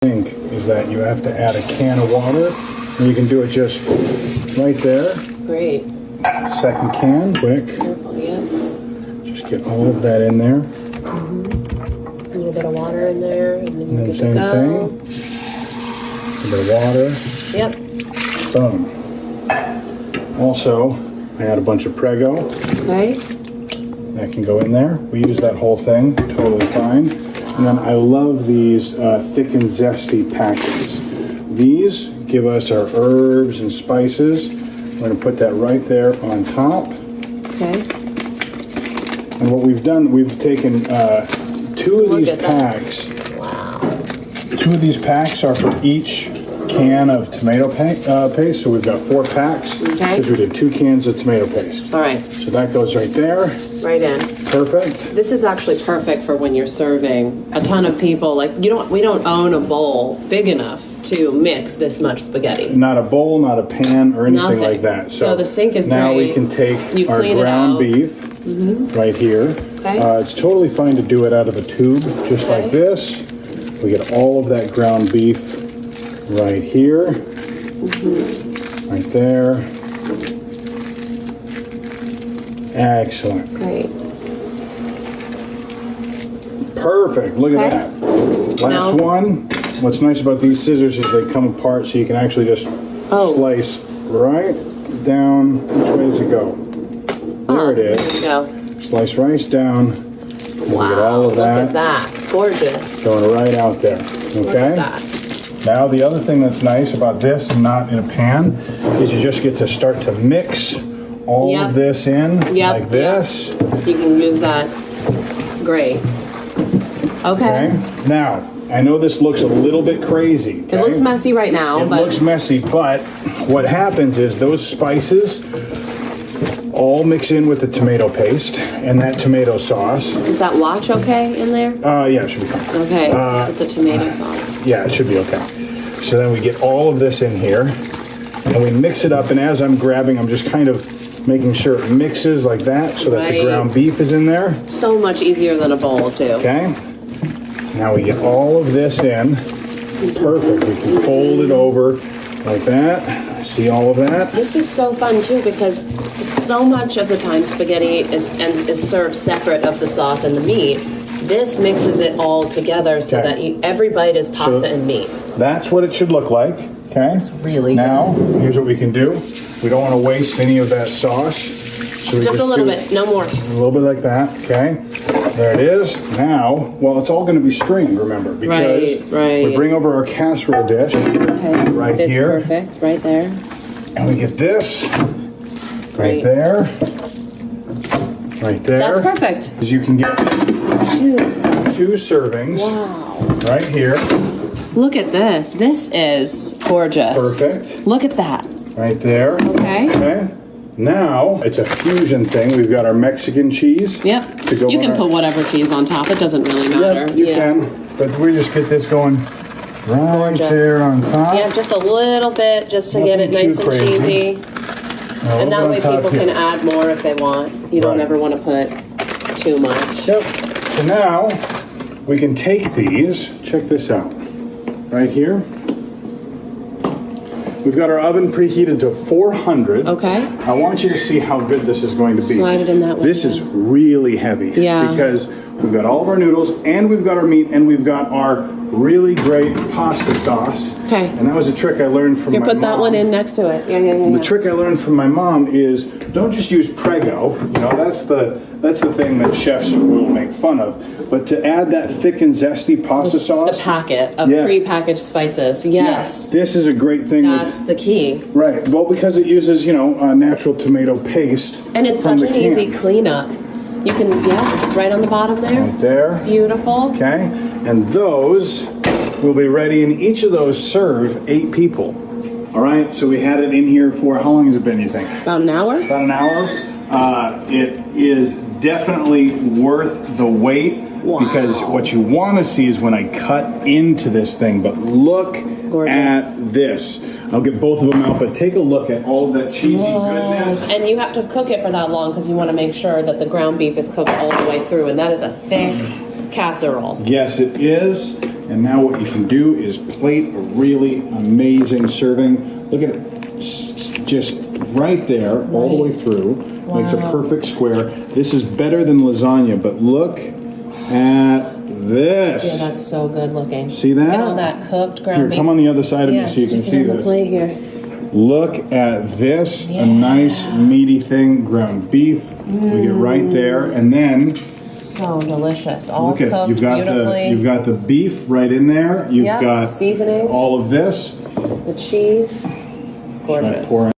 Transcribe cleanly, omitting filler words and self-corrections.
think is that you have to add a can of water, and you can do it just right there. Great. Second can, quick. Careful, yeah. Just get all of that in there. A little bit of water in there, and then you're good Same to go. thing. A bit of water. Yep. Boom. Also, I add a bunch of Prego. Okay. That can go in there. We use that whole thing, totally fine. And then I love these thick and zesty packets. These give us our herbs and spices. We're going to put that right there on top. Okay. And what we've done, we've taken two of these at that. packs. Wow. Two of these packs are for each can of tomato paste. So we've got 4 packs because we did 2 cans of tomato paste. All right. So that goes right there. Right in. Perfect. This is actually perfect for when you're serving a ton of people. Like we don't own a bowl big enough to mix this much spaghetti. Not a bowl, not a pan, or anything Nothing. like that. So the sink is now great. we can take You our clean it ground out. beef right here. Okay. It's totally fine to do it out of the tube, just like this. We get all of that ground beef right here, right there. Excellent. Great. Perfect. Look at that. Last one. What's nice about these scissors is they come apart, so you can actually just slice right down. Which way does it go? There it is. There you go. Slice rice down. Wow. Get all of that. Look at that. Gorgeous. Going right out there. Okay. Look at that. Now the other thing that's nice about this and not in a pan is you just get to start to mix all of this in like this. You can use that. Great. Okay. Now, I know this looks a little bit crazy. It looks messy right now, It but looks messy, but what happens is those spices all mix in with the tomato paste and that tomato sauce. is that watch okay in there? Yeah, it should be fine. Okay. With the tomato sauce. Yeah, it should be okay. So then we get all of this in here and we mix it up, and as I'm grabbing, I'm just kind of making sure it mixes like that so that the ground beef is in there. So much easier than a bowl too. Okay. Now we get all of this in. Perfect. We can fold it over like that. See all of that? This is so fun too because so much of the time spaghetti is served separate of the sauce and the meat. This mixes it all together so that every bite is pasta and meat. That's what it should look like. Okay. It's really now, here's what we can do. We don't want to waste any of that sauce. So we just a little bit, no more. A little bit like that. Okay. There it is. Now, well, it's all going to be strained, remember, because we bring over our casserole dish right It's here. Perfect, right there. And we get this right there. Right there. That's perfect. Because you can get two servings right here. Look at this. This is gorgeous. Perfect. Look at that. Right there. Okay. Okay. Now, it's a fusion thing. We've got our Mexican cheese. Yep. To go you can put whatever cheese on top. It doesn't really matter. Yep, you can. But we just get this going right there on top. Yeah, just a little bit just to get it nice and cheesy. And that way people can add more if they want. You don't ever want to put too much. Yep. So now, we can take these. Check this out. Right here. We've got our oven preheated to 400. Okay. I want you to see how good this is going to be. Slide it in that way. This is really heavy. Yeah. Because we've got all of our noodles, and we've got our meat, and we've got our really great pasta sauce. Okay. And that was a trick I learned from my mom. Put that one in next to it. Yeah. The trick I learned from my mom is don't just use Prego. You know, that's the thing that chefs will make fun of. But to add that thick and zesty pasta sauce. The packet of pre-packaged spices. Yes. This is a great thing. That's the key. Right. Well, because it uses, natural tomato paste. And it's such an easy cleanup. You can, right on the bottom there. Right there. Beautiful. Okay. And those will be ready, and each of those serve 8 people. All right. So we had it in here for, how long has it been, you think? About an hour. About an hour. It is definitely worth the wait. Wow. Because what you want to see is when I cut into this thing, but look at this. I'll get both of them out, but take a look at all of that cheesy goodness. And you have to cook it for that long because you want to make sure that the ground beef is cooked all the way through, and that is a thick casserole. Yes, it is. And now what you can do is plate a really amazing serving. Look at it, just right there, all the way through. Makes a perfect square. This is better than lasagna, but look at this. Yeah, that's so good looking. See that? And all that cooked ground Here, beef. come on the other side of me Yeah, so you can see sticking on the this. plate here. Look at this, a nice meaty thing, ground beef. We get right there, and then So delicious. All look at cooked you've got beautifully. the beef right in there. You've Yep, got seasonings. all of this. The cheese. I Gorgeous. pour